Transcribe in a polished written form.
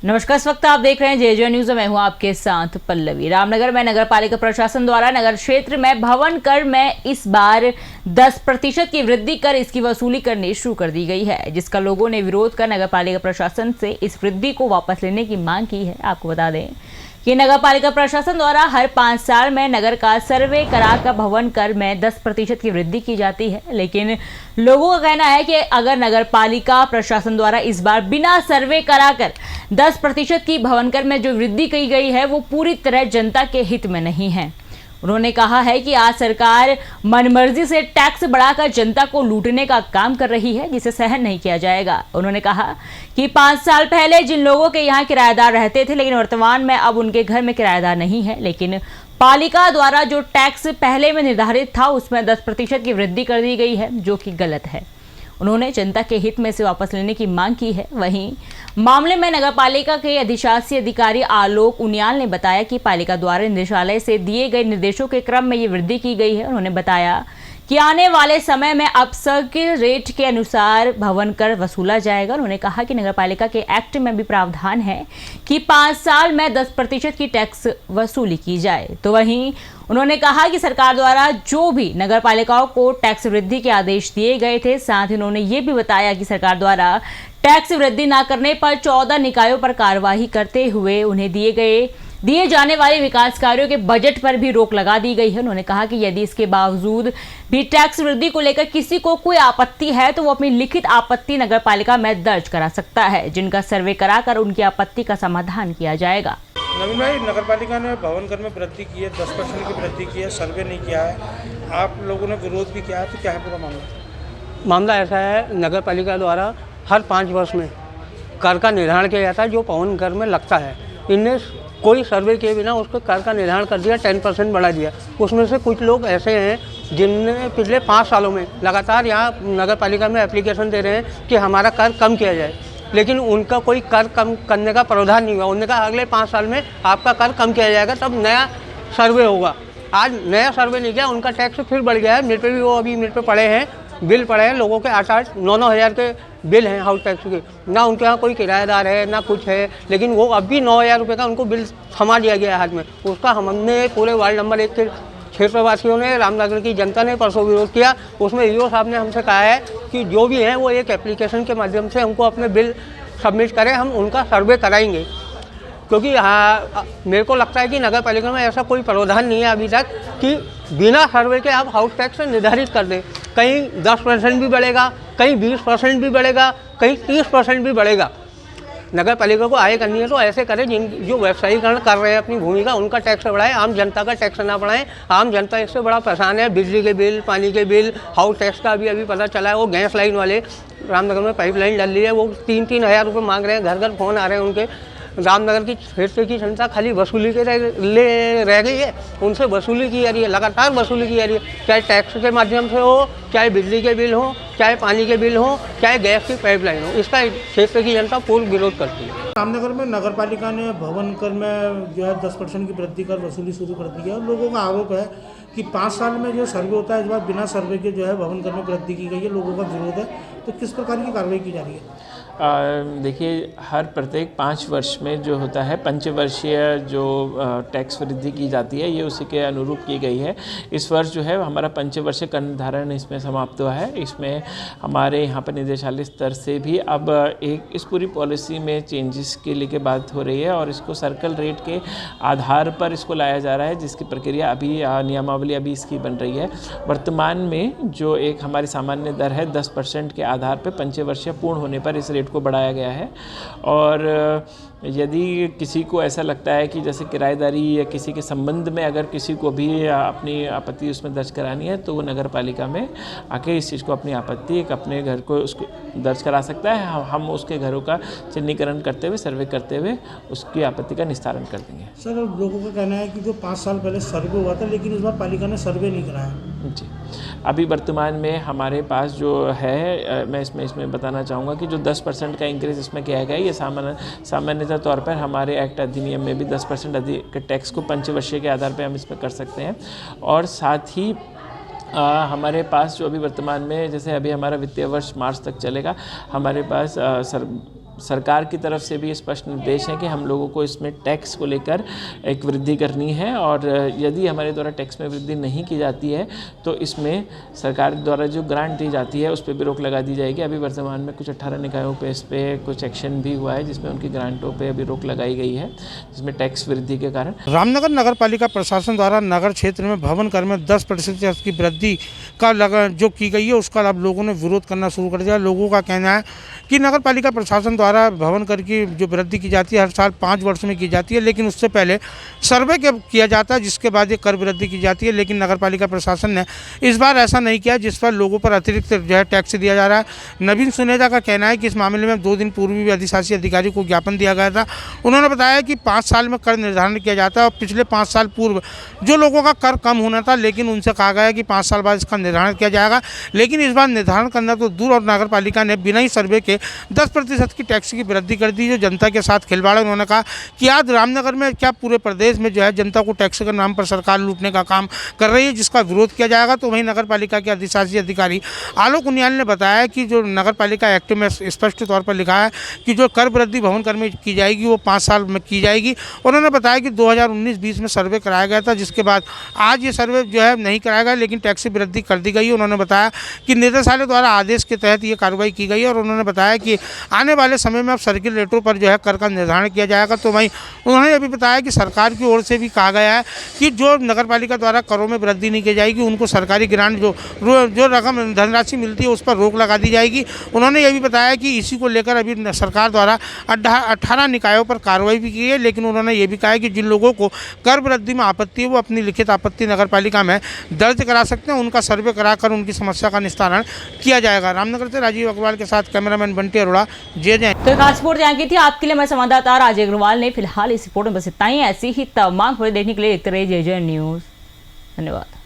नमस्कार, इस वक्त आप देख रहे हैं जे न्यूज। मैं हूं आपके साथ पल्लवी। रामनगर में नगर पालिका प्रशासन द्वारा नगर क्षेत्र में भवन कर में इस बार 10% की वृद्धि कर इसकी वसूली करनी शुरू कर दी गई है, जिसका लोगों ने विरोध कर नगर पालिका प्रशासन से इस वृद्धि को वापस लेने की मांग की है। आपको बता दें कि नगर पालिका प्रशासन द्वारा हर 5 साल में नगर का सर्वे कराकर भवन कर में 10% की वृद्धि की जाती है, लेकिन लोगों का कहना है कि अगर नगर पालिका प्रशासन द्वारा इस बार बिना सर्वे कराकर 10% की भवन कर में जो वृद्धि की गई है वो पूरी तरह जनता के हित में नहीं है। उन्होंने कहा है कि आज सरकार मनमर्जी से टैक्स बढ़ाकर जनता को लूटने का काम कर रही है, जिसे सहन नहीं किया जाएगा। उन्होंने कहा कि 5 साल पहले जिन लोगों के यहाँ किराएदार रहते थे, लेकिन वर्तमान में अब उनके घर में किराएदार नहीं है, लेकिन पालिका द्वारा जो टैक्स पहले में निर्धारित था उसमें 10% की वृद्धि कर दी गई है, जो कि गलत है। उन्होंने जनता के हित में से वापस लेने की मांग की है। वहीं मामले में नगर पालिका के अधिशासी अधिकारी आलोक उनियाल ने बताया कि पालिका द्वारा निदेशालय से दिए गए निर्देशों के क्रम में ये वृद्धि की गई है। उन्होंने बताया कि आने वाले समय में अब सर्किल रेट के अनुसार भवन कर वसूला जाएगा। उन्होंने कहा कि नगर पालिका के एक्ट में भी प्रावधान है कि 5 साल में 10% की टैक्स वसूली की जाए। तो वहीं उन्होंने कहा कि सरकार द्वारा जो भी नगर पालिकाओं को टैक्स वृद्धि के आदेश दिए गए थे, साथ ही उन्होंने ये भी बताया कि सरकार द्वारा टैक्स वृद्धि न करने पर 14 निकायों पर कार्रवाई करते हुए उन्हें दिए जाने वाले विकास कार्यों के बजट पर भी रोक लगा दी गई है। उन्होंने कहा कि यदि इसके बावजूद भी टैक्स वृद्धि को लेकर किसी को कोई आपत्ति है तो वो अपनी लिखित आपत्ति नगर पालिका में दर्ज करा सकता है, जिनका सर्वे कराकर उनकी आपत्ति का समाधान किया जाएगा। नवीन भाई, नगर पालिका ने भवन कर में वृद्धि की है, 10% की वृद्धि की है, सर्वे नहीं किया है, आप लोगों ने विरोध भी किया है, तो क्या है पूरा मामला? ऐसा है, नगर पालिका द्वारा हर 5 वर्ष में कर का निर्धारण किया जाता है जो भवन कर में लगता है। इनने कोई सर्वे किए बिना उसको कर का निर्धारण कर दिया, 10% बढ़ा दिया। उसमें से कुछ लोग ऐसे हैं जिनने पिछले 5 सालों में लगातार यहाँ नगर पालिका में एप्लीकेशन दे रहे हैं कि हमारा कर कम किया जाए, लेकिन उनका कोई कर कम करने का प्रावधान नहीं हुआ। उन्होंने कहा अगले 5 साल में आपका कर कम किया जाएगा, तब नया सर्वे होगा। आज नया सर्वे नहीं किया, उनका टैक्स फिर बढ़ गया है। मेरे पे भी वो अभी मेरे पे पड़े हैं, बिल पड़े हैं, लोगों के 8-8, 9-9 हज़ार के बिल हैं हाउस टैक्स के। ना उनके यहाँ कोई किराएदार है ना कुछ है, लेकिन वो अभी 9,000 रुपये का उनको बिल थमा दिया गया है हाथ में। उसका हमने पूरे वार्ड नंबर 1 के क्षेत्रवासियों ने, रामनगर की जनता ने परसों विरोध किया। उसमें ईओ साहब ने हमसे कहा है कि जो भी हैं वो एक एप्लीकेशन के माध्यम से हमको अपने बिल सबमिट करें, हम उनका सर्वे कराएंगे। क्योंकि मेरे को लगता है कि नगर पालिका में ऐसा कोई प्रावधान नहीं है अभी तक कि बिना सर्वे के आप हाउस टैक्स निर्धारित कर दें। कहीं 10% भी बढ़ेगा, कहीं 20% भी बढ़ेगा, कहीं 30% भी बढ़ेगा। नगर पालिका को आय करनी है तो ऐसे करें जो व्यवसायीकरण कर रहे हैं अपनी भूमि का, उनका टैक्स बढ़ाएं, आम जनता का टैक्स ना बढ़ाएं। आम जनता इससे बड़ा परेशान है। बिजली के बिल, पानी के बिल, हाउस टैक्स का अभी पता चला है। वो गैस लाइन वाले रामनगर में पाइपलाइन डल रही है, वो 3-3 हज़ार रुपये मांग रहे हैं, घर घर फ़ोन आ रहे हैं उनके। रामनगर की क्षेत्र की जनता खाली वसूली के रह गई है, उनसे वसूली की जा रही है, लगातार वसूली की जा रही है, चाहे टैक्स के माध्यम से हो, चाहे बिजली के बिल हो, चाहे पानी के बिल हो, चाहे गैस की पाइपलाइन हो। इसका क्षेत्र की जनता पूर्ण विरोध करती है। रामनगर में नगर पालिका ने भवन कर में जो है 10% की वृद्धि कर वसूली शुरू कर दी है, और लोगों का आरोप है कि 5 साल में जो सर्वे होता है, इस बार बिना सर्वे के जो है भवन कर में वृद्धि की गई है। लोगों का विरोध है, तो किस प्रकार की कार्रवाई की जा रही है? देखिए, हर प्रत्येक 5 वर्ष में जो होता है पंचवर्षीय जो टैक्स वृद्धि की जाती है, ये उसी के अनुरूप की गई है। इस वर्ष जो है हमारा पंचवर्षीय कर निर्धारण इसमें समाप्त हुआ है। इसमें हमारे यहाँ पर निदेशालय स्तर से भी अब इस पूरी पॉलिसी में चेंजेस के लिए बात हो रही है, और इसको सर्कल रेट के आधार पर इसको लाया जा रहा है, जिसकी प्रक्रिया अभी नियमावली अभी इसकी बन रही है। वर्तमान में जो एक हमारी सामान्य दर है 10% के आधार पर पंचवर्षीय पूर्ण होने पर इस को बढ़ाया गया है। और यदि किसी को ऐसा लगता है कि जैसे किराएदारी या किसी के संबंध में अगर किसी को भी अपनी आपत्ति उसमें दर्ज करानी है, तो वो नगर पालिका में आके इस चीज़ को अपनी आपत्ति एक अपने घर को उसको दर्ज करा सकता है। हम उसके घरों का चिन्हीकरण करते हुए, सर्वे करते हुए उसकी आपत्ति का निस्तारण कर देंगे। सर, लोगों का कहना है कि जो 5 साल पहले सर्वे हुआ था, लेकिन इस बार पालिका ने सर्वे नहीं कराया। जी, अभी वर्तमान में हमारे पास जो है, मैं इसमें बताना चाहूँगा कि जो 10% का इंक्रीज़ इसमें किया गया है, ये सामान्यतः तौर पर हमारे एक्ट अधिनियम में भी 10% अधिक टैक्स को पंचवर्षीय के आधार पर हम इसमें कर सकते हैं। और साथ ही हमारे पास जो अभी वर्तमान में, जैसे अभी हमारा वित्तीय वर्ष मार्च तक चलेगा, हमारे पास सरकार की तरफ से भी स्पष्ट निर्देश है कि हम लोगों को इसमें टैक्स को लेकर एक वृद्धि करनी है और यदि हमारे द्वारा टैक्स में वृद्धि नहीं की जाती है तो इसमें सरकार द्वारा जो ग्रांट दी जाती है उस पर भी रोक लगा दी जाएगी। अभी वर्तमान में कुछ 18 निकायों पे इस पर कुछ एक्शन भी हुआ है जिसमें उनकी ग्रांटों पे अभी रोक लगाई गई है जिसमें टैक्स वृद्धि के कारण। रामनगर नगर पालिका प्रशासन द्वारा नगर क्षेत्र में भवन कर में 10% की वृद्धि का जो की गई है उसका अब लोगों ने विरोध करना शुरू कर दिया। लोगों का कहना है कि नगर पालिका प्रशासन द्वारा भवन कर की जो वृद्धि की जाती है हर साल 5 वर्ष में की जाती है, लेकिन उससे पहले सर्वे किया जाता है जिसके बाद ये कर वृद्धि की जाती है। लेकिन नगर पालिका प्रशासन ने इस बार ऐसा नहीं किया जिस पर लोगों पर अतिरिक्त जो है टैक्स दिया जा रहा है। नवीन सुनेजा का कहना है कि इस मामले में 2 दिन पूर्व भी अधिशासी अधिकारी को ज्ञापन दिया गया था। उन्होंने बताया कि 5 साल में कर निर्धारण किया जाता है और पिछले 5 साल पूर्व जो लोगों का कर कम होना था लेकिन उनसे कहा गया कि 5 साल बाद इसका निर्धारण किया जाएगा। लेकिन इस बार निर्धारण करना तो दूर और नगर पालिका ने बिना ही सर्वे के 10% की टैक्स की वृद्धि कर दी जो जनता के साथ खिलवाड़। उन्होंने कहा कि आज रामनगर में क्या पूरे प्रदेश में जो है जनता को टैक्स के नाम पर सरकार लूटने का काम कर रही है जिसका विरोध किया जाएगा। तो वहीं नगर पालिका के अधिशासी अधिकारी आलोक उनियाल ने बताया कि जो नगर पालिका एक्ट में स्पष्ट तौर पर लिखा है कि जो कर वृद्धि भवन कर में की जाएगी वो 5 साल में की जाएगी। उन्होंने बताया कि 2019-20 में सर्वे कराया गया था जिसके बाद आज ये सर्वे जो है नहीं कराया गया लेकिन टैक्स की वृद्धि कर दी गई है। उन्होंने बताया कि निदेशालय द्वारा आदेश के तहत ये कार्रवाई की गई है और उन्होंने बताया कि आने वाले समय में अब सर्किल रेटों पर जो है कर का निर्धारण किया जाएगा। तो वहीं उन्होंने ये भी बताया कि सरकार की ओर से भी कहा गया है कि जो नगर पालिका द्वारा करों में वृद्धि नहीं की जाएगी उनको सरकारी ग्रांट जो रकम धनराशि मिलती है उस पर रोक लगा दी जाएगी। उन्होंने ये भी बताया कि इसी को लेकर अभी सरकार द्वारा 18 निकायों पर कार्रवाई भी की है। लेकिन उन्होंने ये भी कहा है कि जिन लोगों को कर वृद्धि में आपत्ति है वो अपनी लिखित आपत्ति नगर पालिका में दर्ज करा सकते हैं। उनका सर्वे कराकर उनकी समस्या का निस्तारण किया जाएगा। रामनगर से राजीव अग्रवाल के साथ कैमरामैन बंटी अरोड़ा जय। तो खास रिपोर्ट यहाँ की थी आपके लिए मैं संवाददाता राजीव अग्रवाल ने। फिलहाल इस रिपोर्ट में बस इतना ही। ऐसी ही तमाम खबरें देखने के लिए देखते रहिए जय न्यूज़। धन्यवाद।